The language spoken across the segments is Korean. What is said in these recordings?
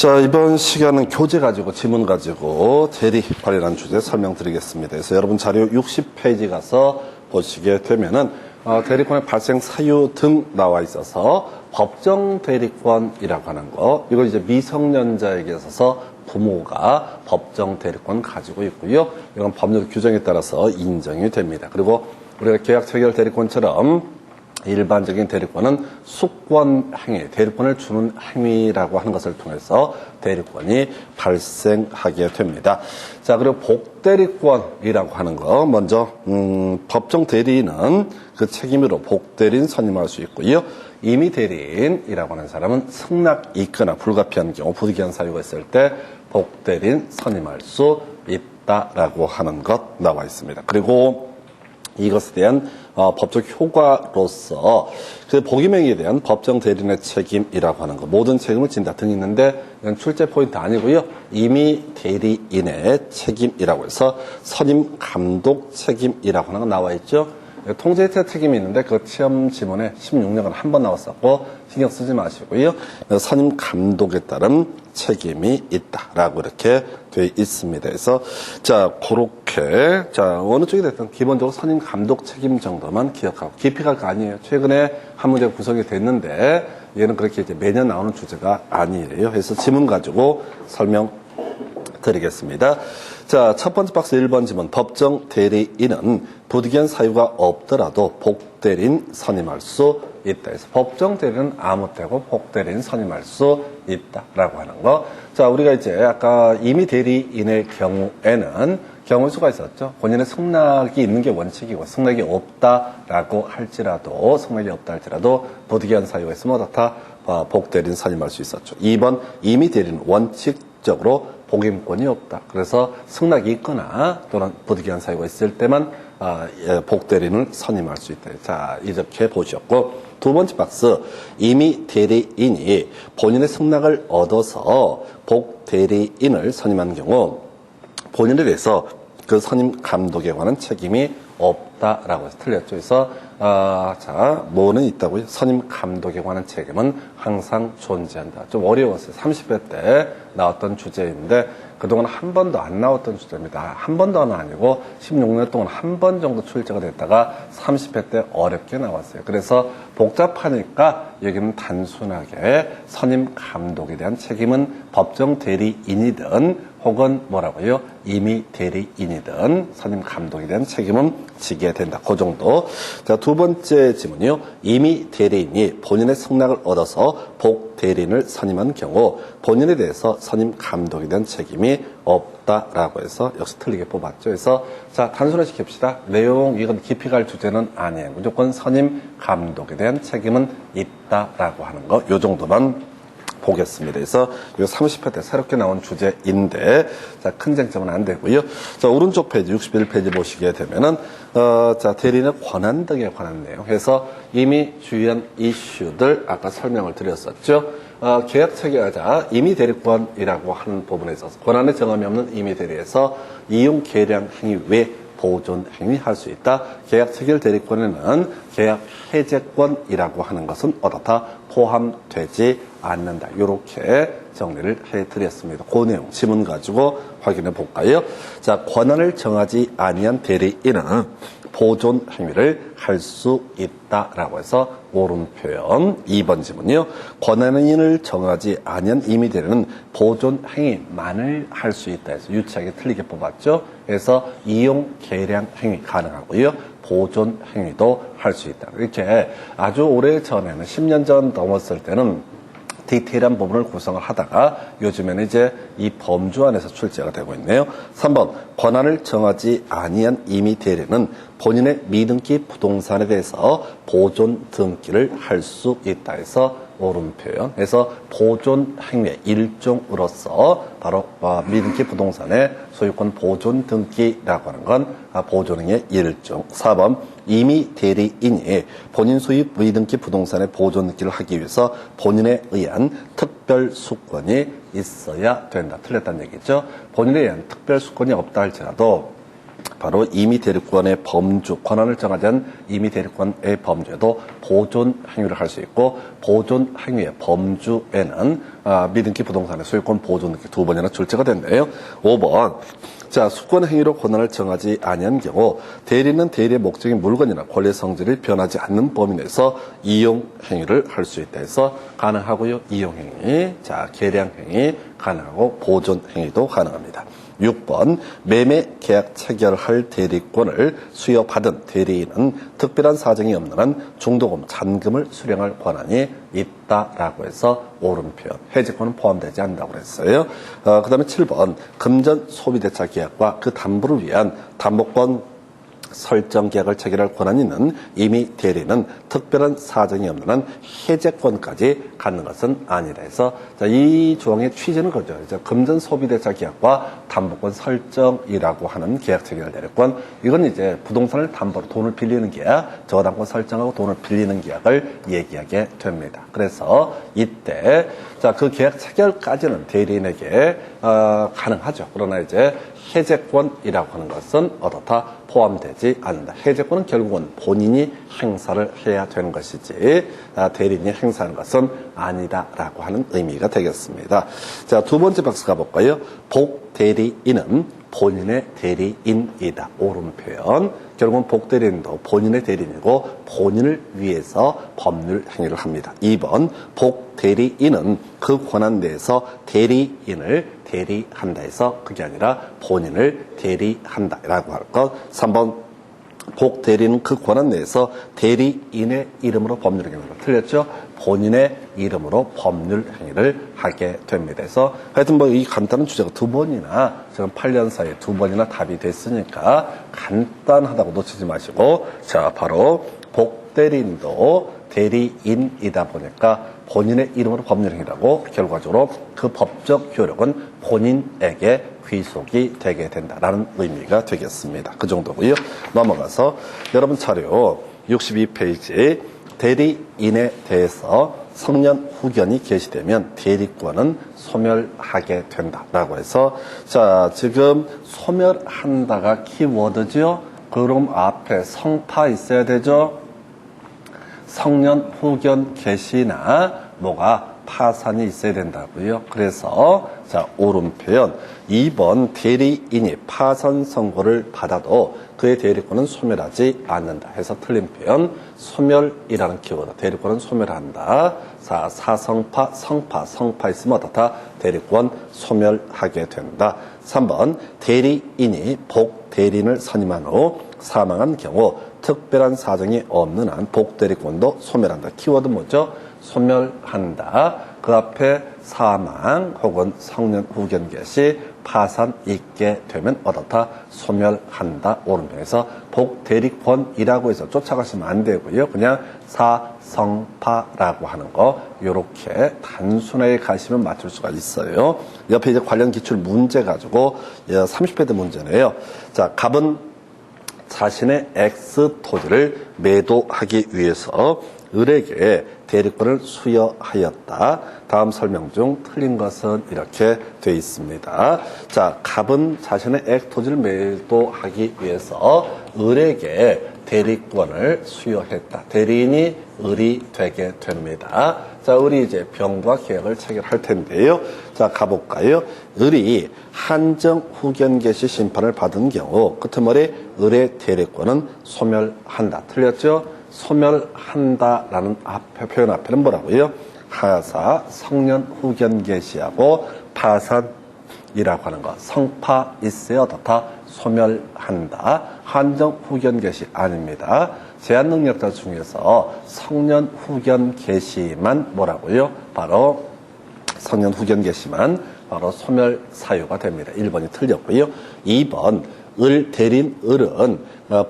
자, 이번 시간은 교재 가지고, 지문 가지고 대리 관련한 주제 설명드리겠습니다. 그래서 여러분 자료 60페이지 가서 보시게 되면은, 대리권의 발생 사유 등 나와 있어서 법정 대리권이라고 하는 거, 이걸 이제 미성년자에게 있어서 부모가 법정 대리권 가지고 있고요. 이건 법률 규정에 따라서 인정이 됩니다. 그리고 우리가 계약 체결 대리권처럼 일반적인 대리권은 수권 행위, 대리권을 주는 행위라고 하는 것을 통해서 대리권이 발생하게 됩니다. 자, 그리고 복대리권이라고 하는 거, 먼저 법정 대리인은 그 책임으로 복대리인 선임할 수 있고요. 임의 대리인이라고 하는 사람은 승낙이 있거나 불가피한 경우, 부득이한 사유가 있을 때 복대리인 선임할 수 있다라고 하는 것 나와 있습니다. 그리고 이것에 대한 법적 효과로서 그 복임행위에 대한 법정 대리인의 책임이라고 하는 거, 모든 책임을 진다 등 있는데 이건 출제 포인트 아니고요. 임의 대리인의 책임이라고 해서 선임 감독 책임이라고 하는 거 나와 있죠. 통제혜택 책임이 있는데 그 시험 지문에 16년간 한 번 나왔었고 신경 쓰지 마시고요. 선임 감독에 따른 책임이 있다라고 이렇게 되어 있습니다. 그래서 자, 그렇게 자, 어느 쪽이 됐든 기본적으로 선임 감독 책임 정도만 기억하고 깊이가 아니에요. 최근에 한 문제가 구성이 됐는데 얘는 그렇게 이제 매년 나오는 주제가 아니에요. 그래서 지문 가지고 설명 드리겠습니다. 자, 첫 번째 박스 1번 지문. 법정 대리인은 부득이한 사유가 없더라도 복대리인 선임할 수 있다. 그래서 법정 대리인은 아무 때고 복대리인 선임할 수 있다라고 하는 거. 자, 우리가 이제 아까 임의 대리인의 경우에는 경우의 수가 있었죠. 본인의 승낙이 있는 게 원칙이고 승낙이 없다라고 할지라도 부득이한 사유가 있으면 어떻다? 복대리인 선임할 수 있었죠. 2번 임의 대리인 원칙적으로 복임권이 없다. 그래서 승낙이 있거나 또는 부득이한 사유가 있을 때만 복대리인을 선임할 수 있다. 자, 이렇게 보셨고, 두 번째 박스, 임의 대리인이 본인의 승낙을 얻어서 복대리인을 선임한 경우 본인에 대해서 그 선임 감독에 관한 책임이 없다라고 해서 틀렸죠. 그래서 자, 뭐는 있다고요? 선임 감독에 관한 책임은 항상 존재한다. 좀 어려웠어요. 30회 때 나왔던 주제인데 그동안 한 번도 안 나왔던 주제입니다. 한 번도는 아니고 16년 동안 한 번 정도 출제가 됐다가 30회 때 어렵게 나왔어요. 그래서 복잡하니까 여기는 단순하게 선임 감독에 대한 책임은 법정 대리인이든 혹은 뭐라고요? 임의 대리인이든 선임 감독에 대한 책임은 지게 된다. 그 정도. 자, 두 번째 지문이요. 임의 대리인이 본인의 승낙을 얻어서 복 대리인을 선임한 경우 본인에 대해서 선임 감독에 대한 책임이 없다라고 해서 역시 틀리게 뽑았죠. 그래서 자, 단순화시킵시다. 내용 이건 깊이 갈 주제는 아니에요. 무조건 선임 감독에 대한 책임은 있다라고 하는 거. 요 정도만 보겠습니다. 그래서 이 30회 때 새롭게 나온 주제인데, 자, 큰 쟁점은 안 되고요. 자, 오른쪽 페이지 61페이지 보시게 되면은, 자, 대리인의 권한 등에 관한 내용. 그래서 이미 주요한 이슈들 아까 설명을 드렸었죠. 계약 체결자 임의 대리권이라고 하는 부분에 있어서 권한의 정함이 없는 임의 대리에서 이용 계량 행위 외 보존 행위할 수 있다. 계약 체결 대리권에는 계약 해제권이라고 하는 것은 어떻다? 포함되지 않는다. 이렇게 정리를 해드렸습니다. 그 내용 지문 가지고 확인해 볼까요? 자, 권한을 정하지 아니한 대리인은 보존 행위를 할 수 있다라고 해서 옳은 표현. 2번 지문이요. 권한인을 정하지 아니한 임의 대리는 보존 행위만을 할 수 있다 해서 유치하게 틀리게 뽑았죠. 그래서 이용 계량 행위 가능하고요. 보존 행위도 할 수 있다. 이렇게 아주 오래 전에는 10년 전 넘었을 때는 디테일한 부분을 구성을 하다가 요즘에는 이제 이 범주 안에서 출제가 되고 있네요. 3번 권한을 정하지 아니한 임의 대리는 본인의 미등기 부동산에 대해서 보존 등기를 할 수 있다 해서 옳은 표현. 그래서 보존 행위의 일종으로서 바로 미등기 부동산의 소유권 보존 등기라고 하는 건 보존 행위의 일종. 4번 임의 대리인이 본인 소유 미등기 부동산의 보존 등기를 하기 위해서 본인에 의한 특별 수권이 있어야 된다. 틀렸다는 얘기죠. 본인에 의한 특별 수권이 없다 할지라도 바로 임의 대리권의 범주, 권한을 정하자는 임의 대리권의 범주에도 보존 행위를 할 수 있고, 보존 행위의 범주에는 미등기 부동산의 소유권 보존 등기 두 번이나 출제가 됐네요. 5번. 자, 수권 행위로 권한을 정하지 아니한 경우 대리는 대리의 목적인 물건이나 권리 성질이 변하지 않는 범위 내에서 이용 행위를 할 수 있다 해서 가능하고요. 이용 행위, 자, 계량 행위 가능하고 보존 행위도 가능합니다. 6번, 매매 계약 체결할 대리권을 수여받은 대리인은 특별한 사정이 없는 한 중도금, 잔금을 수령할 권한이 있다라고 해서 옳은 표현, 해지권은 포함되지 않는다고 그랬어요. 그 다음에 7번, 금전 소비대차 계약과 그 담보를 위한 담보권 설정 계약을 체결할 권한이 있는 임의 대리는 특별한 사정이 없는 한 해제권까지 갖는 것은 아니라 해서, 자, 이 조항의 취지는 그죠. 이제 금전 소비대차 계약과 담보권 설정이라고 하는 계약 체결 대리권, 이건 이제 부동산을 담보로 돈을 빌리는 계약, 저당권 설정하고 돈을 빌리는 계약을 얘기하게 됩니다. 그래서 이때 자, 그 계약 체결까지는 대리인에게 가능하죠. 그러나 이제 해제권이라고 하는 것은 어떻다? 포함되지 않는다. 해제권은 결국은 본인이 행사를 해야 되는 것이지 대리인이 행사하는 것은 아니다라고 하는 의미가 되겠습니다. 자, 두 번째 박스 가볼까요? 복대리인은 본인의 대리인이다. 옳은 표현. 결국은 복대리인도 본인의 대리인이고 본인을 위해서 법률 행위를 합니다. 2번, 복대리인은 그 권한 내에서 대리인을 대리한다 해서 그게 아니라 본인을 대리한다 라고 할 것. 3번, 복대리인은 그 권한 내에서 대리인의 이름으로 법률 행위를 틀렸죠? 본인의 이름으로 법률 행위를 하게 됩니다. 그래서 하여튼 뭐 이 간단한 주제가 두 번이나 지금 8년 사이에 두 번이나 답이 됐으니까 간단하다고 놓치지 마시고, 자, 바로 복대리인도 대리인이다 보니까 본인의 이름으로 법률 행위라고 결과적으로 그 법적 효력은 본인에게 귀속이 되게 된다라는 의미가 되겠습니다. 그 정도고요. 넘어가서 여러분 자료 62페이지 대리인에 대해서 성년 후견이 게시되면 대리권은 소멸하게 된다라고 해서, 자, 지금 소멸한다가 키워드죠. 그럼 앞에 성파 있어야 되죠. 성년 후견 개시나 뭐가 파산이 있어야 된다고요. 그래서 자, 옳은 표현 2번, 대리인이 파산 선고를 받아도 그의 대리권은 소멸하지 않는다 해서 틀린 표현, 소멸이라는 키워드, 대리권은 소멸한다. 자, 사성파, 성파 있으면 어떻다? 대리권 소멸하게 된다. 3번, 대리인이 복대리인을 선임한 후 사망한 경우 특별한 사정이 없는 한 복대리권도 소멸한다. 키워드 뭐죠? 소멸한다. 그 앞에 사망 혹은 성년 후견 개시, 파산 있게 되면 어떻다? 소멸한다. 옳은 표현에서 복대리권이라고 해서 쫓아가시면 안 되고요. 그냥 사성파라고 하는 거 이렇게 단순하게 가시면 맞출 수가 있어요. 옆에 이제 관련 기출 문제 가지고 30페이지 문제네요. 자, 갑은 자신의 X 토지를 매도하기 위해서 을에게 대리권을 수여하였다. 다음 설명 중 틀린 것은 이렇게 되어 있습니다. 자, 갑은 자신의 X 토지를 매도하기 위해서 을에게 대리권을 수여했다. 대리인이 을이 되게 됩니다. 자, 을이 이제 병과 계약을 체결할 텐데요. 자, 가볼까요? 을이 한정 후견 개시 심판을 받은 경우 끝머리 을의 대리권은 소멸한다. 틀렸죠? 소멸한다라는 표현 앞에는 뭐라고요? 하사, 성년 후견 개시하고 파산이라고 하는 것. 성파 있어요. 어떻다? 소멸한다. 한정 후견 개시 아닙니다. 제한 능력자 중에서 성년 후견 개시만 뭐라고요? 바로 성년 후견 개시만 바로 소멸 사유가 됩니다. 1번이 틀렸고요. 2번, 대리인 을은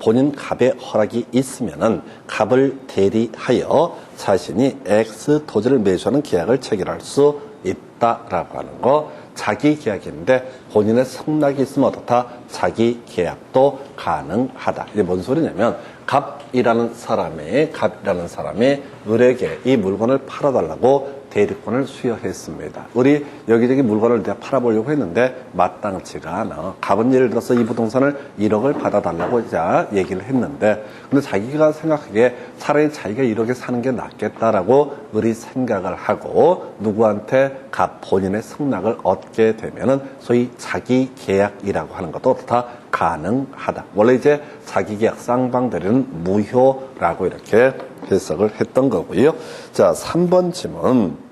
본인 갑의 허락이 있으면은 갑을 대리하여 자신이 X 토지를 매수하는 계약을 체결할 수 있다라고 하는 거. 자기 계약인데 본인의 성락이 있으면 어떻다? 자기 계약도 가능하다. 이게 뭔 소리냐면 갑이라는 사람이 을에게 이 물건을 팔아달라고 대리권을 수여했습니다. 우리 여기저기 물건을 내가 팔아보려고 했는데 마땅치가 않아. 갑은 예를 들어서 이 부동산을 1억을 받아달라고 이제 얘기를 했는데 근데 자기가 생각하기에 차라리 자기가 1억에 사는 게 낫겠다라고 의리 생각을 하고 누구한테 본인의 승낙을 얻게 되면은 소위 자기 계약이라고 하는 것도 다 가능하다. 원래 이제 자기 계약 쌍방대리는 무효라고 이렇게 해석을 했던 거고요. 자, 3번 질문.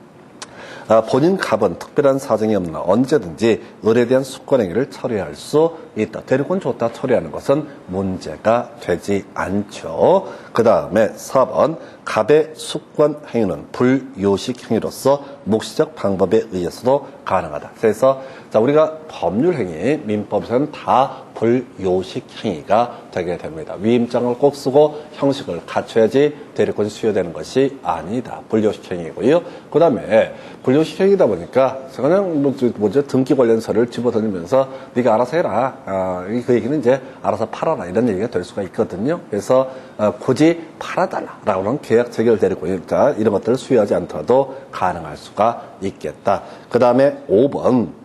본인 갑은 특별한 사정이 없는 언제든지 을에 대한 수권행위를 처리할 수 있다. 대리권 줬다 처리하는 것은 문제가 되지 않죠. 그 다음에 4번 갑의 수권행위는 불요식행위로서 묵시적 방법에 의해서도 가능하다. 그래서 자, 우리가 법률행위, 민법에서는 다 불요식행위가 되게 됩니다. 위임장을 꼭 쓰고 형식을 갖춰야지 대리권이 수여되는 것이 아니다. 불요식행위고요. 그 다음에 불요식행위다 보니까 그냥 뭐죠 등기 관련 서류를 집어던지면서 네가 알아서 해라. 그 얘기는 이제 알아서 팔아라 이런 얘기가 될 수가 있거든요. 그래서 굳이 팔아달라라고 하는 계약 체결 대리권 이런 것들을 수여하지 않더라도 가능할 수가 있겠다. 그 다음에 5번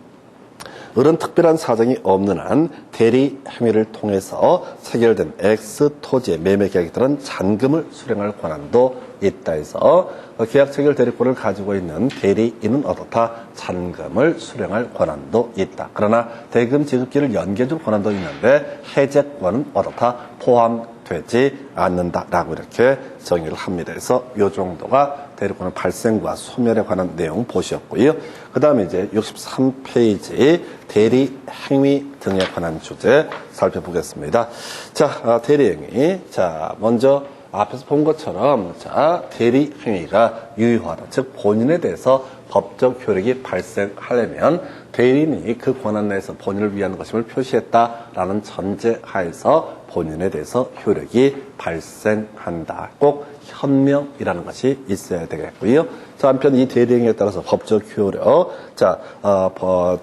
을은 특별한 사정이 없는 한 대리 행위를 통해서 체결된 X 토지의 매매 계약에 따른 잔금을 수령할 권한도 있다 해서 계약 체결 대리권을 가지고 있는 대리인은 어떻다? 잔금을 수령할 권한도 있다. 그러나 대금 지급기를 연기해줄 권한도 있는데 해제권은 어떻다? 포함되지 않는다라고 이렇게 정의를 합니다. 그래서 이 정도가 대리권의 발생과 소멸에 관한 내용 보셨고요. 그 다음에 이제 63페이지 대리 행위 등에 관한 주제 살펴보겠습니다. 자, 대리 행위. 자, 먼저 앞에서 본 것처럼 자, 대리 행위가 유효하다. 즉 본인에 대해서 법적 효력이 발생하려면 대리인이 그 권한 내에서 본인을 위한 것임을 표시했다라는 전제하에서 본인에 대해서 효력이 발생한다. 꼭 현명이라는 것이 있어야 되겠고요. 자, 한편 이 대리행위에 따라서 법적 효력. 자,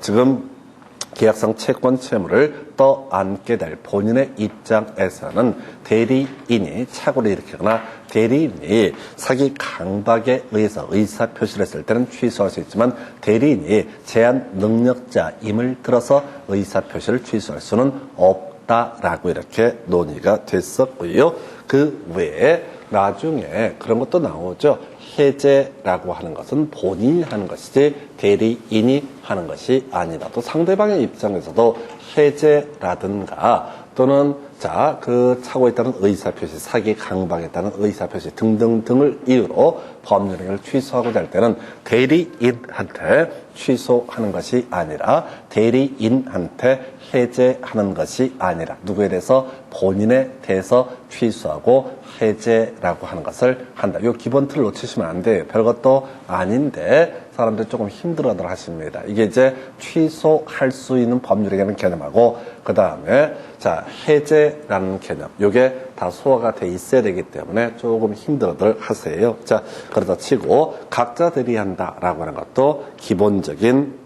지금 계약상 채권 채무를 떠안게 될 본인의 입장에서는 대리인이 착오를 일으키거나 대리인이 사기 강박에 의해서 의사표시를 했을 때는 취소할 수 있지만 대리인이 제한 능력자임을 들어서 의사표시를 취소할 수는 없다라고 이렇게 논의가 됐었고요. 그 외에 나중에 그런 것도 나오죠. 해제라고 하는 것은 본인이 하는 것이지 대리인이 하는 것이 아니다. 또 상대방의 입장에서도 해제라든가 또는 자, 그 차고 있다는 의사표시, 사기 강박에 따른 의사표시 등등등을 이유로 법률행위를 취소하고자 할 때는 대리인한테 취소하는 것이 아니라 대리인한테 해제하는 것이 아니라 누구에 대해서 본인에 대해서 취소하고 해제라고 하는 것을 한다. 이 기본 틀을 놓치시면 안 돼요. 별것도 아닌데 사람들이 조금 힘들어들 하십니다. 이게 이제 취소할 수 있는 법률이라는 개념하고 그 다음에 자, 해제라는 개념. 이게 다 소화가 돼 있어야 되기 때문에 조금 힘들어들 하세요. 자, 그러다 치고 각자 대리한다라고 하는 것도 기본적인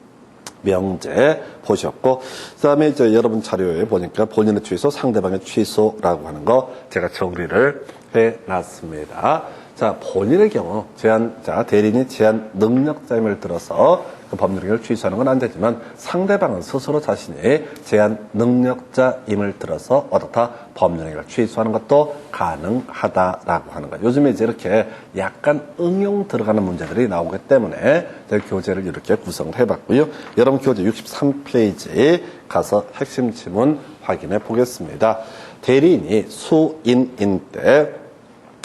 명제 보셨고, 그 다음에 이제 여러분 자료에 보니까 본인의 취소, 상대방의 취소라고 하는 거 제가 정리를 해놨습니다. 자, 본인의 경우 대리인이 제한 능력자임을 들어서 그 법률행위를 취소하는 건 안 되지만 상대방은 스스로 자신이 제한 능력자임을 들어서 어떻다 법률행위를 취소하는 것도 가능하다라고 하는 거예요. 요즘에 이제 이렇게 약간 응용 들어가는 문제들이 나오기 때문에 교재를 이렇게 구성을 해봤고요. 여러분 교재 63페이지 가서 핵심 지문 확인해 보겠습니다. 대리인이 수인인 때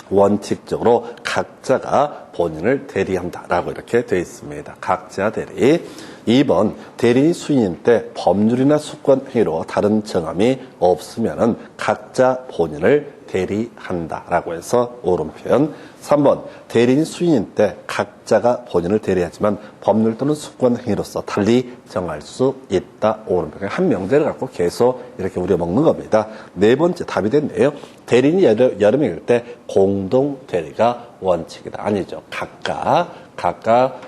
원칙적으로 각자가 본인을 대리한다라고 이렇게 되어 있습니다. 각자 대리. 2번 대리인 수인인 때 법률이나 수권 행위로 다른 정함이 없으면은 각자 본인을 대리한다라고 해서 옳은 표현. 3번 대리인 수인인 때 각자가 본인을 대리하지만 법률 또는 수권 행위로서 달리 정할 수 있다. 옳은 표현. 한 명제를 갖고 계속 이렇게 우려먹는 겁니다. 네 번째 답이 됐네요. 대리인이 여러 명일 때 공동 대리가 원칙이다. 아니죠. 각각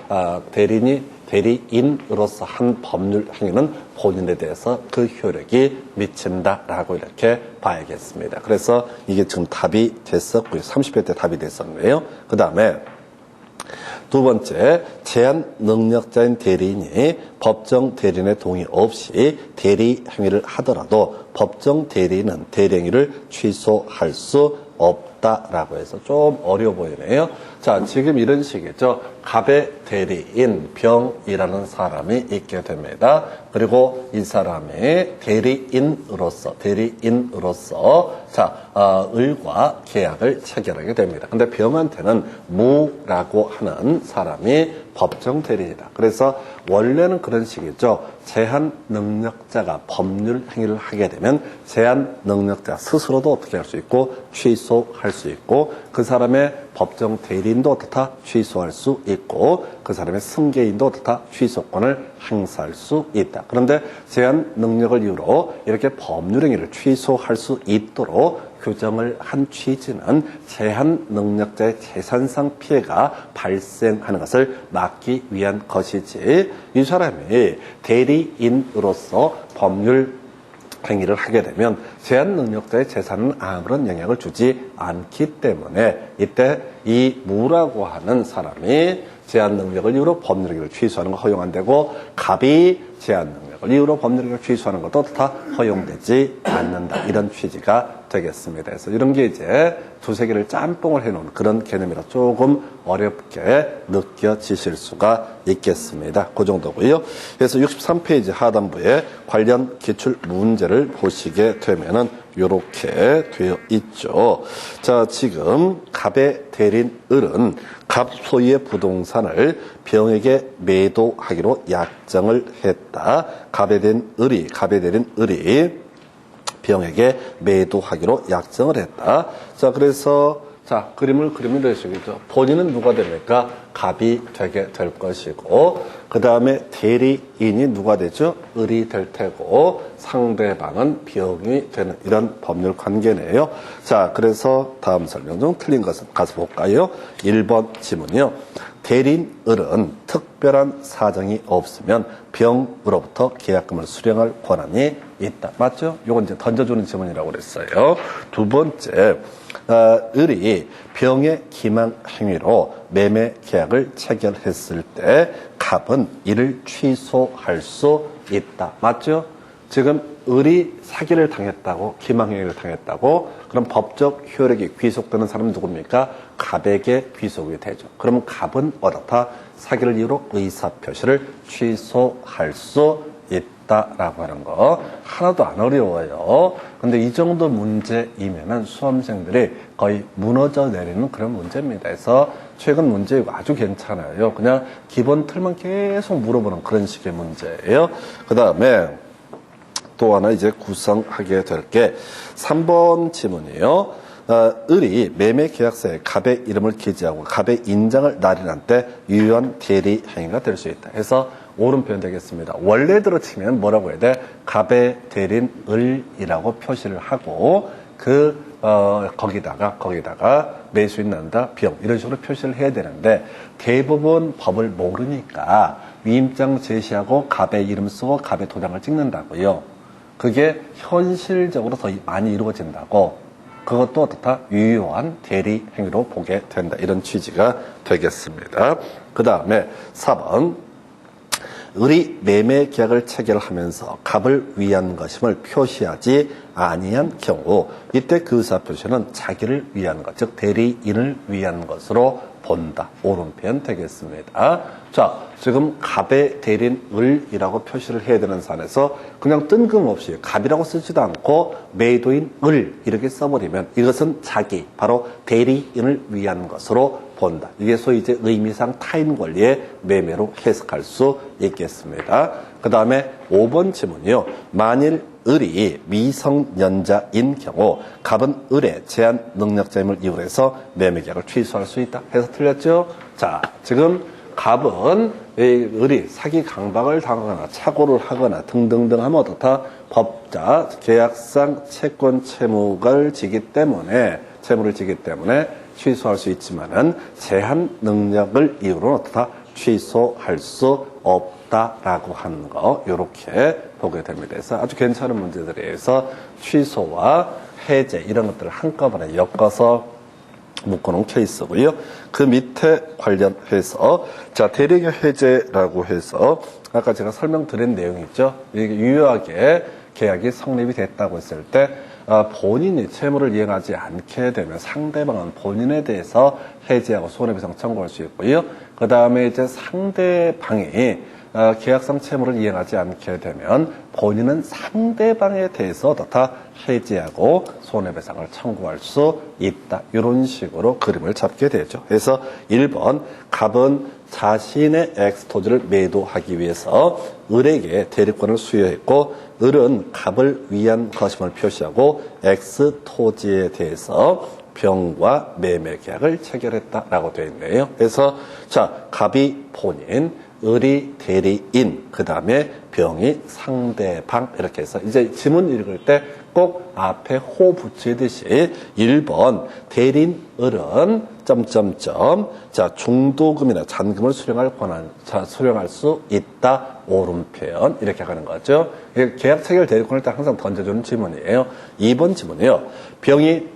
대리인으로서 한 법률 행위는 본인에 대해서 그 효력이 미친다라고 이렇게 봐야겠습니다. 그래서 이게 지금 답이 됐었고요. 30회 때 답이 됐었네요. 그 다음에 두 번째, 제한 능력자인 대리인이 법정 대리인의 동의 없이 대리 행위를 하더라도 법정 대리인은 대리 행위를 취소할 수 없다라고 해서 좀 어려워 보이네요. 자, 지금 이런 식이죠. 갑의 대리인 병이라는 사람이 있게 됩니다. 그리고 이 사람이 대리인으로서 을과 계약을 체결하게 됩니다. 근데 병한테는 무라고 하는 사람이 법정 대리인이다. 그래서 원래는 그런 식이죠. 제한 능력자가 법률 행위를 하게 되면 제한 능력자 스스로도 어떻게 할 수 있고 취소할 수 있고 그 사람의 법정 대리인도 어떻다 취소할 수 있고 그 사람의 승계인도 어떻다 취소권을 행사할 수 있다. 그런데 제한 능력을 이유로 이렇게 법률 행위를 취소할 수 있도록 규정을 한 취지는 제한 능력자의 재산상 피해가 발생하는 것을 막기 위한 것이지 이 사람이 대리인으로서 법률 행위를 하게 되면 제한 능력자의 재산은 아무런 영향을 주지 않기 때문에 이때 이 무라고 하는 사람이 제한 능력을 이유로 법률 행위를 취소하는 거 허용 안 되고 갑이 제한 능력을 이유로 법률 행위를 취소하는 것도 다 허용되지 않는다. 이런 취지가 되겠습니다. 그래서 이런 게 이제 두세 개를 짬뽕을 해놓은 그런 개념이라 조금 어렵게 느껴지실 수가 있겠습니다. 그 정도고요. 그래서 63페이지 하단부에 관련 기출 문제를 보시게 되면은 이렇게 되어 있죠. 자, 지금 갑의 대리인 을은 갑 소유의 부동산을 병에게 매도하기로 약정을 했다. 갑의 대리인 을이 병에게 매도하기로 약정을 했다. 자, 그래서 자, 그림을 그리면 되시겠죠. 본인은 누가 됩니까? 갑이 되게 될 것이고 그 다음에 대리인이 누가 되죠? 을이 될 테고 상대방은 병이 되는 이런 법률 관계네요. 자, 그래서 다음 설명 중 틀린 것은 가서 볼까요? 1번 지문이요. 대리인 을은 특별한 사정이 없으면 병으로부터 계약금을 수령할 권한이 있다. 맞죠? 요건 이제 던져주는 지문이라고 그랬어요. 두 번째, 을이 병의 기망 행위로 매매 계약을 체결했을 때 갑은 이를 취소할 수 있다. 맞죠? 지금 을이 사기를 당했다고, 기망행위를 당했다고, 그럼 법적 효력이 귀속되는 사람은 누굽니까? 갑에게 귀속이 되죠. 그러면 갑은 어떻다? 사기를 이유로 의사표시를 취소할 수 있다라고 하는 거. 하나도 안 어려워요. 근데 이 정도 문제이면은 수험생들이 거의 무너져 내리는 그런 문제입니다. 그래서 최근 문제 아주 괜찮아요. 그냥 기본 틀만 계속 물어보는 그런 식의 문제예요. 그 다음에 또 하나 이제 구성하게 될 게 3번 지문이에요. 을이 매매 계약서에 갑의 이름을 기재하고 갑의 인장을 날인한 때 유효한 대리 행위가 될 수 있다. 해서 옳은 표현 되겠습니다. 원래대로 치면 뭐라고 해야 돼? 갑의 대리인 을이라고 표시를 하고 거기다가 매수인 난다 병 이런 식으로 표시를 해야 되는데 대부분 법을 모르니까 위임장 제시하고 갑의 이름 쓰고 갑의 도장을 찍는다고요. 그게 현실적으로 더 많이 이루어진다고. 그것도 어떻다? 유효한 대리 행위로 보게 된다. 이런 취지가 되겠습니다. 그 다음에 4번. 을이 매매 계약을 체결하면서 갑을 위한 것임을 표시하지 아니한 경우 이때 그 의사표시는 자기를 위한 것, 즉 대리인을 위한 것으로 본다. 옳은 표현 되겠습니다. 자, 지금 갑의 대리인 을이라고 표시를 해야 되는 산에서 그냥 뜬금없이 갑이라고 쓰지도 않고 매도인 을 이렇게 써버리면 이것은 자기, 바로 대리인을 위한 것으로 본다. 이게 소위 이제 의미상 타인 권리의 매매로 해석할 수 있겠습니다. 그 다음에 5번 지문이요. 만일 을이 미성년자인 경우 갑은 을의 제한 능력자임을 이유로 해서 매매 계약을 취소할 수 있다. 해서 틀렸죠? 자, 지금 갑은 을이 사기 강박을 당하거나 착오를 하거나 등등등 하면 어떻다? 법자 계약상 채권 채무를 지기 때문에 취소할 수 있지만은 제한 능력을 이유로 어떻다? 취소할 수 없다라고 하는 거 이렇게 보게 됩니다. 그래서 아주 괜찮은 문제들에 의해서 취소와 해제 이런 것들을 한꺼번에 엮어서 묶어놓은 케이스고요. 그 밑에 관련해서 자 대리계 해제라고 해서 아까 제가 설명드린 내용이 있죠. 이게 유효하게 계약이 성립이 됐다고 했을 때 본인이 채무를 이행하지 않게 되면 상대방은 본인에 대해서 해지하고 손해배상 청구할 수 있고요. 그 다음에 이제 상대방이 계약상 채무를 이행하지 않게 되면 본인은 상대방에 대해서 다 해지하고 손해배상을 청구할 수 있다. 이런 식으로 그림을 잡게 되죠. 그래서 1번 갑은 자신의 X토지를 매도하기 위해서 을에게 대리권을 수여했고 을은 갑을 위한 것임을 표시하고 X토지에 대해서 병과 매매 계약을 체결했다라고 되어 있네요. 그래서 자 갑이 본인, 을이 대리인, 그 다음에 병이 상대방 이렇게 해서 이제 지문 읽을 때 꼭 앞에 호 붙이듯이 1번 대리인 을은 점점점 자 중도금이나 잔금을 수령할 권한 수령할 수 있다 오른편 이렇게 하는 거죠. 계약 체결 대리권을 딱 항상 던져주는 지문이에요. 2번 지문이요. 병이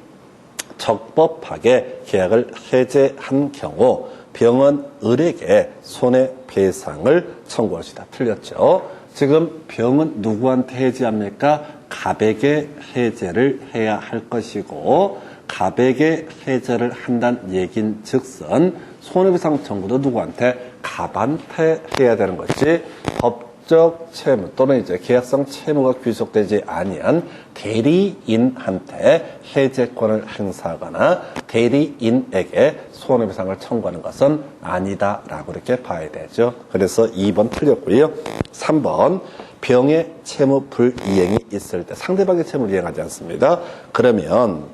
적법하게 계약을 해제한 경우 병은 을에게 손해배상을 청구할 수 있다. 틀렸죠. 지금 병은 누구한테 해지합니까? 갑에게 해제를 해야 할 것이고 갑에게 해제를 한다는 얘긴 즉슨 손해배상 청구도 누구한테? 갑한테 해야 되는 것이 법적 채무 또는 이제 계약성 채무가 귀속되지 아니한 대리인한테 해제권을 행사하거나 대리인에게 손해배상을 청구하는 것은 아니다라고 이렇게 봐야 되죠. 그래서 2번 틀렸고요. 3번 병의 채무 불이행이 있을 때 상대방의 채무를 이행하지 않습니다. 그러면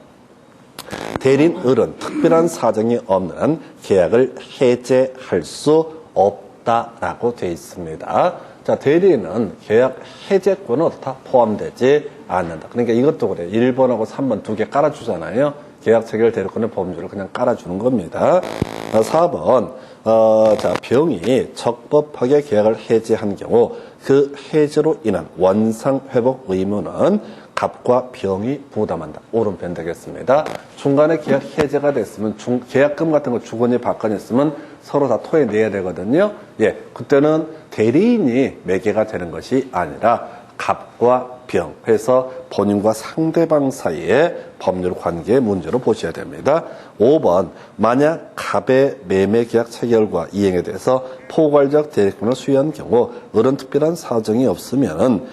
대리인 을은 특별한 사정이 없는 한 계약을 해제할 수 없다라고 되어 있습니다. 자, 대리인은 계약 해제권은 다 포함되지 않는다. 그러니까 이것도 그래요. 1번하고 3번 두 개 깔아주잖아요. 계약 체결 대리권의 범주를 그냥 깔아주는 겁니다. 4번, 자, 병이 적법하게 계약을 해제한 경우 그 해제로 인한 원상회복 의무는 갑과 병이 부담한다. 오른편 되겠습니다. 중간에 계약 해제가 됐으면 계약금 같은 거 주거니 받거니 했으면 서로 다 토해내야 되거든요. 예, 그때는 대리인이 매개가 되는 것이 아니라 갑과 병 해서 본인과 상대방 사이의 법률 관계의 문제로 보셔야 됩니다. 5번 만약 갑의 매매 계약 체결과 이행에 대해서 포괄적 대리권을 수여한 경우 을은 특별한 사정이 없으면은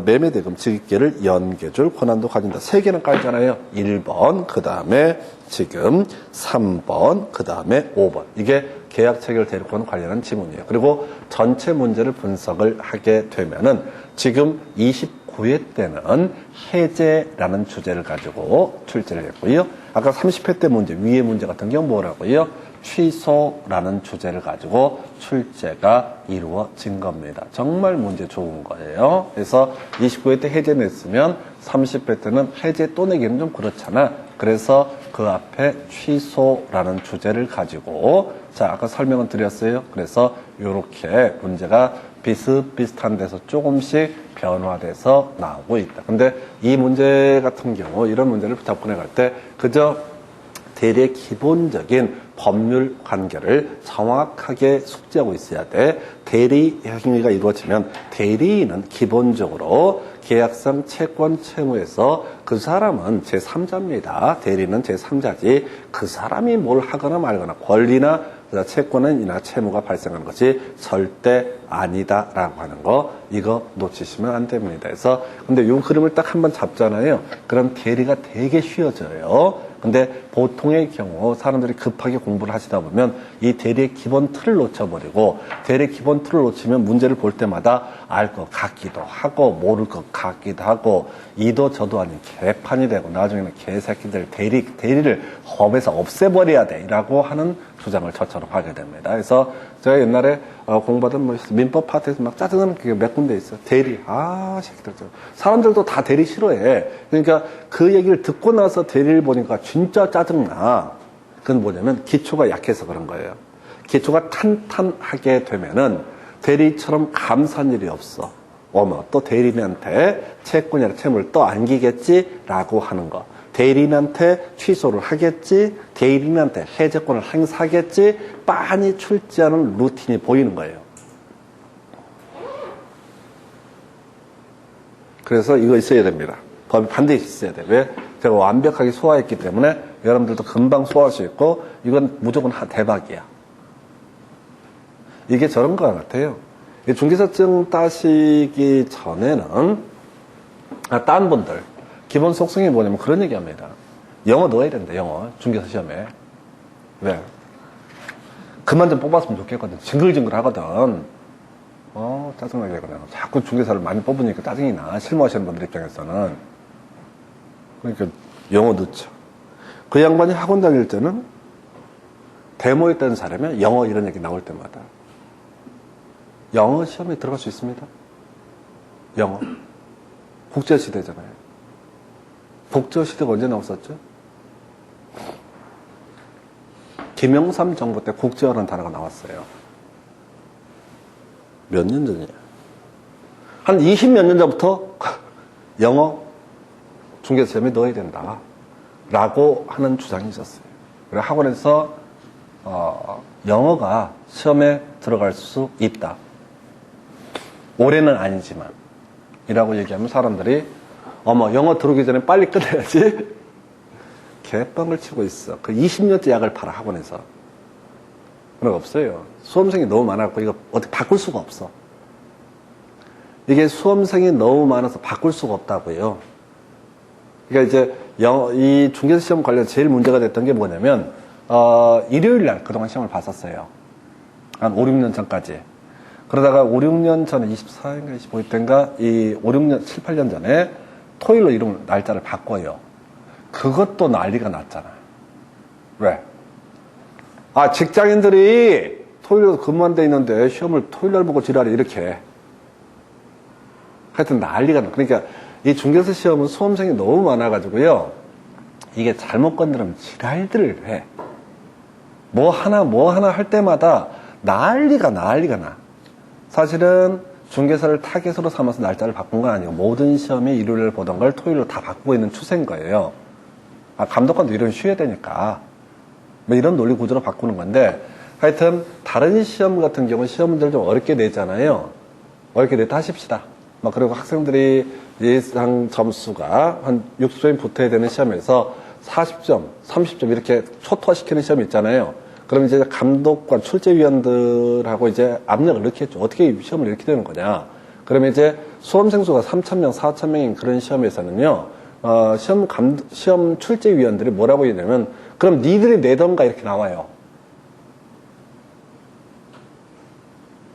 매매 대금 지급계를 연계줄 권한도 가진다. 3개는 깔잖아요. 1번, 그 다음에 지금 3번, 그 다음에 5번. 이게 계약 체결 대리권 관련한 지문이에요. 그리고 전체 문제를 분석을 하게 되면은 지금 29회 때는 해제라는 주제를 가지고 출제를 했고요. 아까 30회 때 문제, 위의 문제 같은 경우 뭐라고요? 취소라는 주제를 가지고 출제가 이루어진 겁니다. 정말 문제 좋은 거예요. 그래서 29회 때 해제 냈으면 30회 때는 해제 또 내기는 좀 그렇잖아. 그래서 그 앞에 취소라는 주제를 가지고 자 아까 설명은 드렸어요. 그래서 이렇게 문제가 비슷비슷한 데서 조금씩 변화돼서 나오고 있다. 근데 이 문제 같은 경우 이런 문제를 접근해 갈 때 그저 대리의 기본적인 법률 관계를 정확하게 숙지하고 있어야 돼. 대리 행위가 이루어지면 대리인은 기본적으로 계약상 채권 채무에서 그 사람은 제3자입니다. 대리는 제3자지 그 사람이 뭘 하거나 말거나 권리나 채권이나 채무가 발생하는 것이 절대 아니다라고 하는 거 이거 놓치시면 안 됩니다. 그래서 근데 이 그림을 딱 한번 잡잖아요. 그럼 대리가 되게 쉬워져요. 근데 보통의 경우 사람들이 급하게 공부를 하시다 보면 이 대리의 기본 틀을 놓쳐버리고 대리의 기본 틀을 놓치면 문제를 볼 때마다 알 것 같기도 하고 모를 것 같기도 하고 이도 저도 아닌 개판이 되고 나중에는 개새끼들 대리를 법에서 없애버려야 돼 라고 하는 주장을 저처럼 하게 됩니다. 그래서 제가 옛날에 공부하던 뭐 민법 파트에서 막 짜증나는 게 몇 군데 있어요. 대리, 새끼들. 사람들도 다 대리 싫어해. 그러니까 그 얘기를 듣고 나서 대리를 보니까 진짜 짜증나. 그건 뭐냐면 기초가 약해서 그런 거예요. 기초가 탄탄하게 되면은 대리처럼 감사한 일이 없어. 또 대리인한테 채권이나 채무를 또 안기겠지라고 하는 거. 대리인한테 취소를 하겠지, 대리인한테 해제권을 행사하겠지, 빤히 출제하는 루틴이 보이는 거예요. 그래서 이거 있어야 됩니다. 법이 반드시 있어야 돼. 왜? 제가 완벽하게 소화했기 때문에 여러분들도 금방 소화할 수 있고, 이건 무조건 대박이야. 이게 저런 것 같아요. 중개사증 따시기 전에는, 딴 분들, 기본 속성이 뭐냐면 그런 얘기 합니다. 영어 넣어야 된다, 영어. 중개사 시험에. 왜? 그만 좀 뽑았으면 좋겠거든. 징글징글 하거든. 짜증나게 그냥. 자꾸 중개사를 많이 뽑으니까 짜증이 나. 실무하시는 분들 입장에서는. 그러니까 영어 넣죠. 그 양반이 학원 다닐 때는 데모에 따른 사람이 영어 이런 얘기 나올 때마다 영어 시험에 들어갈 수 있습니다. 영어. 국제시대잖아요. 국제시대가 언제 나왔었죠? 김영삼 정부 때 국제어라는 단어가 나왔어요. 몇 년 전이야? 한 20몇 년 전부터 영어 중개사 시험에 넣어야 된다. 라고 하는 주장이 있었어요. 그래서 학원에서 영어가 시험에 들어갈 수 있다. 올해는 아니지만 이라고 얘기하면 사람들이 어머 영어 들어오기 전에 빨리 끝내야지 개빵을 치고 있어. 그 20년째 약을 팔아 학원에서. 그런 거 없어요. 수험생이 너무 많아서 이거 어떻게 바꿀 수가 없어. 이게 수험생이 너무 많아서 바꿀 수가 없다고요. 그러니까 이제 이 중개사 시험 관련 제일 문제가 됐던 게 뭐냐면 일요일 날 그동안 시험을 봤었어요. 한 5, 6년 전까지. 그러다가 5, 6년 전에 24일인가 25일 때인가 이 5, 6년, 7, 8년 전에 토요일로 이름 날짜를 바꿔요. 그것도 난리가 났잖아. 왜? 직장인들이 토요일에 근무한 데 있는데 시험을 토요일 날 보고 지랄이 이렇게 해. 하여튼 난리가 나. 그러니까 이 중개사 시험은 수험생이 너무 많아가지고요. 이게 잘못 건드리면 지랄들을 해. 뭐 하나 할 때마다 난리가 나. 사실은 중개사를 타겟으로 삼아서 날짜를 바꾼 건 아니고 모든 시험이 일요일을 보던 걸 토요일로 다 바꾸고 있는 추세인 거예요. 감독관도 일요일 쉬어야 되니까. 뭐 이런 논리 구조로 바꾸는 건데 하여튼 다른 시험 같은 경우는 시험 문제를 좀 어렵게 내잖아요. 어렵게 냈다 하십시다. 그리고 학생들이 예상 점수가 한 60점이 붙어야 되는 시험에서 40점, 30점 이렇게 초토화시키는 시험이 있잖아요. 그럼 이제 감독관, 출제위원들하고 이제 압력을 넣겠죠. 어떻게 시험을 이렇게 되는 거냐. 그러면 이제 수험생 수가 3,000명, 4,000명인 그런 시험에서는요, 시험 출제위원들이 뭐라고 얘기하냐면, 그럼 니들이 내던가 이렇게 나와요.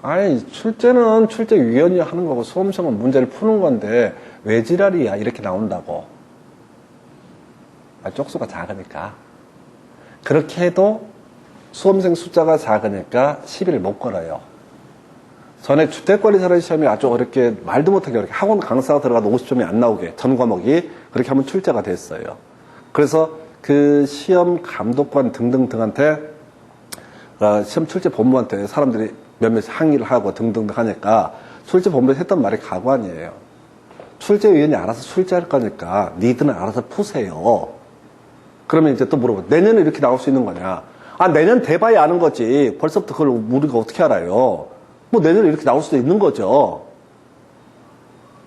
아니, 출제는 출제위원이 하는 거고, 수험생은 문제를 푸는 건데, 왜 지랄이야? 이렇게 나온다고. 쪽수가 작으니까. 그렇게 해도 수험생 숫자가 작으니까 시비를 못 걸어요. 전에 주택관리사라는 시험이 아주 어렵게, 말도 못하게 어렵게, 학원 강사가 들어가도 50점이 안 나오게, 전 과목이 그렇게 하면 출제가 됐어요. 그래서 그 시험 감독관 등등등한테, 시험 출제 본부한테 사람들이 몇몇 항의를 하고 등등등 하니까, 출제 본부에서 했던 말이 가관이에요. 출제위원이 알아서 출제할 거니까, 니들은 알아서 푸세요. 그러면 이제 또 물어보, 내년에 이렇게 나올 수 있는 거냐? 내년 돼봐야 아는 거지. 벌써부터 그걸 우리가 어떻게 알아요? 뭐 내년에 이렇게 나올 수도 있는 거죠.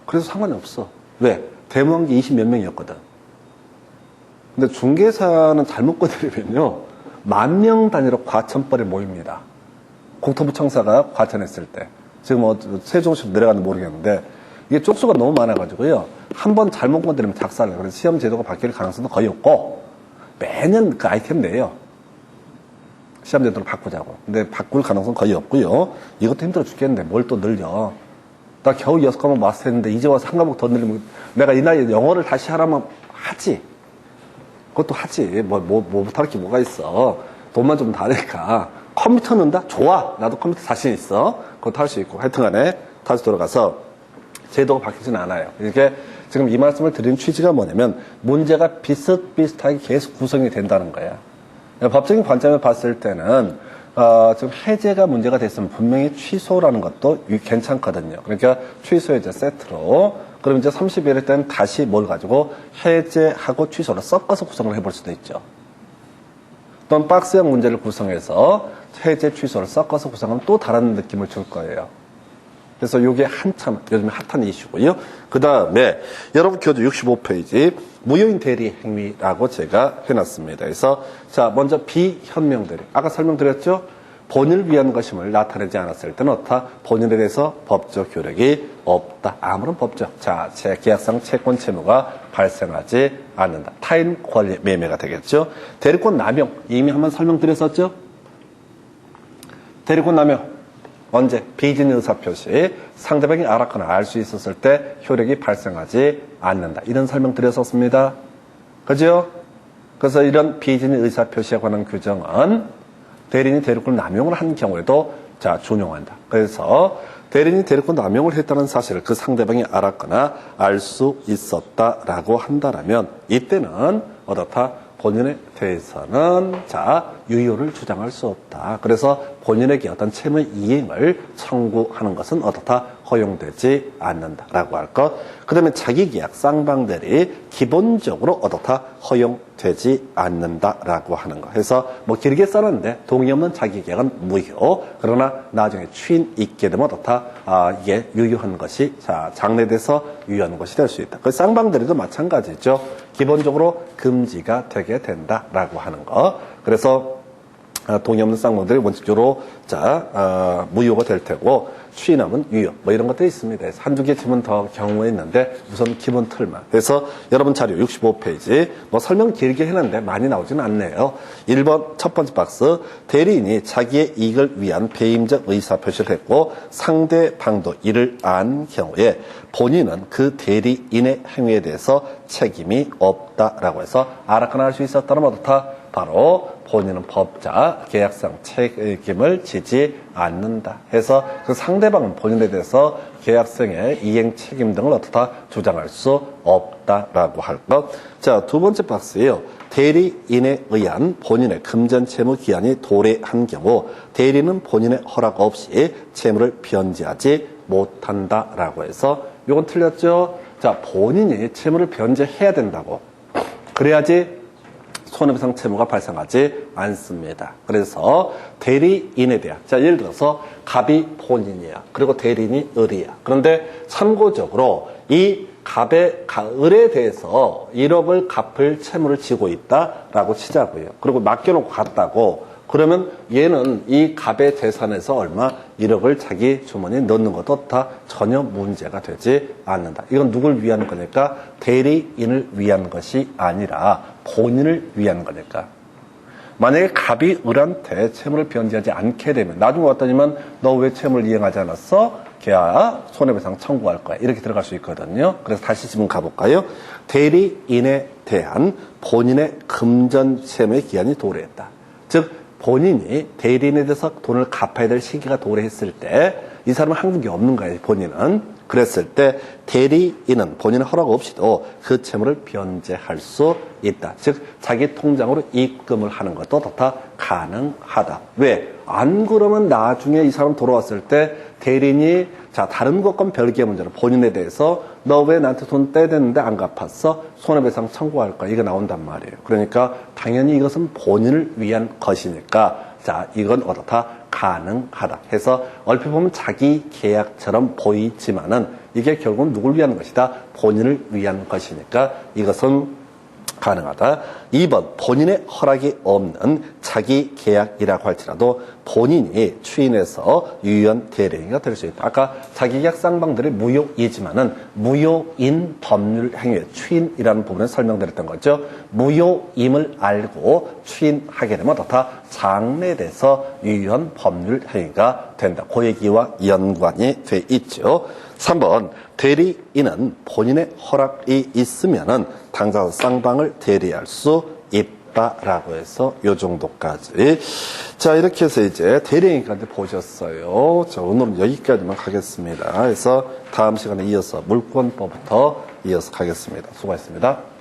그래서 상관이 없어. 왜? 데모한 게 20몇 명이었거든. 근데 중개사는 잘못 건드리면요, 10,000명 단위로 과천벌에 모입니다. 국토부 청사가 과천했을 때. 지금 세종시로 내려가는지 모르겠는데, 이게 쪽수가 너무 많아가지고요, 한 번 잘못 건드리면 작살나요. 그래서 시험 제도가 바뀔 가능성도 거의 없고, 매년 그 아이템 내요. 시험 제도를 바꾸자고. 근데 바꿀 가능성은 거의 없고요. 이것도 힘들어 죽겠는데 뭘 또 늘려. 나 겨우 6과목 마스터했는데 이제 와서 한 과목 더 늘리면 내가 이 나이에 영어를 다시 하라면 하지. 그것도 하지. 뭐부터 할 게 뭐가 있어. 돈만 좀 다니까. 컴퓨터 는다? 좋아. 나도 컴퓨터 자신 있어. 그것도 할 수 있고. 하여튼 간에 다시 돌아가서 제도가 바뀌진 않아요. 이게 지금 이 말씀을 드린 취지가 뭐냐면 문제가 비슷비슷하게 계속 구성이 된다는 거야. 법적인 관점에 봤을 때는 지금 해제가 문제가 됐으면 분명히 취소라는 것도 괜찮거든요. 그러니까 취소 해제 세트로. 그럼 이제 31일 때는 다시 뭘 가지고 해제하고 취소를 섞어서 구성을 해볼 수도 있죠. 또는 박스형 문제를 구성해서 해제 취소를 섞어서 구성하면 또 다른 느낌을 줄 거예요. 그래서 이게 한참 요즘에 핫한 이슈고요. 그 다음에 여러분 교재 65페이지 무효인 대리 행위라고 제가 해놨습니다. 그래서 자 먼저 비현명 대리. 아까 설명드렸죠? 본인을 위한 것임을 나타내지 않았을 때는 어떻다? 본인에 대해서 법적 효력이 없다. 아무런 법적 제 계약상 채권 채무가 발생하지 않는다. 타인 권리 매매가 되겠죠. 대리권 남용 이미 한번 설명드렸었죠? 대리권 남용 언제? 비진 의사표시 상대방이 알았거나 알 수 있었을 때 효력이 발생하지 않는다. 이런 설명 드렸었습니다. 그죠? 그래서 이런 비진 의사표시에 관한 규정은 대리인이 대리권 남용을 한 경우에도 준용한다. 그래서 대리인이 대리권 남용을 했다는 사실을 그 상대방이 알았거나 알 수 있었다라고 한다면 이때는 어떻다? 본인에 대해서는 유효를 주장할 수 없다. 그래서 본인에게 어떤 채무 이행을 청구하는 것은 어떻다? 허용되지 않는다라고 할 것. 그 다음에 자기계약 쌍방대리 기본적으로 어떻다? 허용되지 않는다라고 하는 것. 그래서 뭐 길게 써놨는데 동의 없는 자기계약은 무효. 그러나 나중에 추인 있게 되면 어떻다? 이게 유효한 것이 장래돼서 유효한 것이 될 수 있다. 그 쌍방대리도 마찬가지죠. 기본적으로 금지가 되게 된다라고 하는 거. 그래서 동의 없는 쌍방들이 원칙적으로 무효가 될 테고 추인하면 유효 뭐 이런 것들이 있습니다. 그래서 한두 개 치면 더 경우가 있는데 우선 기본 틀만. 그래서 여러분 자료 65페이지 뭐 설명 길게 했는데 많이 나오지는 않네요. 1번 첫 번째 박스 대리인이 자기의 이익을 위한 배임적 의사표시를 했고 상대방도 이를 안 경우에 본인은 그 대리인의 행위에 대해서 책임이 없다라고 해서 알았거나 알 수 있었다면 어떻다? 바로 본인은 법자, 계약상 책임을 지지 않는다 해서 그 상대방은 본인에 대해서 계약상의 이행 책임 등을 어떻다 주장할 수 없다라고 할 것. 두 번째 박스예요. 대리인에 의한 본인의 금전 채무 기한이 도래한 경우 대리는 본인의 허락 없이 채무를 변제하지 못한다라고 해서 이건 틀렸죠? 본인이 채무를 변제해야 된다고. 그래야지 손해배상 채무가 발생하지 않습니다. 그래서 대리인에 대한 예를 들어서 갑이 본인이야. 그리고 대리인이 을이야. 그런데 참고적으로 이 갑의 을에 대해서 1억을 갚을 채무를 지고 있다라고 치자고요. 그리고 맡겨놓고 갔다고. 그러면 얘는 이 갑의 재산에서 얼마 1억을 자기 주머니에 넣는 것도 다 전혀 문제가 되지 않는다. 이건 누굴 위한 거니까? 대리인을 위한 것이 아니라 본인을 위한 거니까. 만약에 갑이 을한테 채무를 변제하지 않게 되면 나중에 왔더니만 너 왜 채무를 이행하지 않았어? 걔야 손해배상 청구할 거야. 이렇게 들어갈 수 있거든요. 그래서 다시 지금 가볼까요? 대리인에 대한 본인의 금전 채무의 기한이 도래했다. 즉 본인이 대리인에 대해서 돈을 갚아야 될 시기가 도래했을 때 이 사람은 한국에 없는 거예요. 본인은. 그랬을 때 대리인은 본인의 허락 없이도 그 채무를 변제할 수 있다. 즉 자기 통장으로 입금을 하는 것도 다 가능하다. 왜? 안 그러면 나중에 이 사람 돌아왔을 때 대리인이 다른 것과 별개의 문제로 본인에 대해서 너 왜 나한테 돈 떼댔는데 안 갚았어? 손해배상 청구할 거야. 이거 나온단 말이에요. 그러니까 당연히 이것은 본인을 위한 것이니까 이건 어떻다? 가능하다. 해서 얼핏 보면 자기 계약처럼 보이지만은 이게 결국은 누굴 위한 것이다? 본인을 위한 것이니까 이것은 가능하다. 2번 본인의 허락이 없는 자기 계약이라고 할지라도 본인이 추인해서 유효한 대리인이 될 수 있다. 아까 자기 계약 쌍방들이 무효이지만은 무효인 법률 행위의 추인이라는 부분에 설명드렸던 거죠. 무효임을 알고 추인하게 되면 어떻다? 장래돼서 유효한 법률 행위가 된다. 그 얘기와 연관이 돼 있죠. 3번 대리인은 본인의 허락이 있으면은 당사자 쌍방을 대리할 수 있다라고 해서 요 정도까지. 이렇게 해서 이제 대리인까지 보셨어요. 오늘은 여기까지만 가겠습니다. 그래서 다음 시간에 이어서 물권법부터 이어서 가겠습니다. 수고하셨습니다.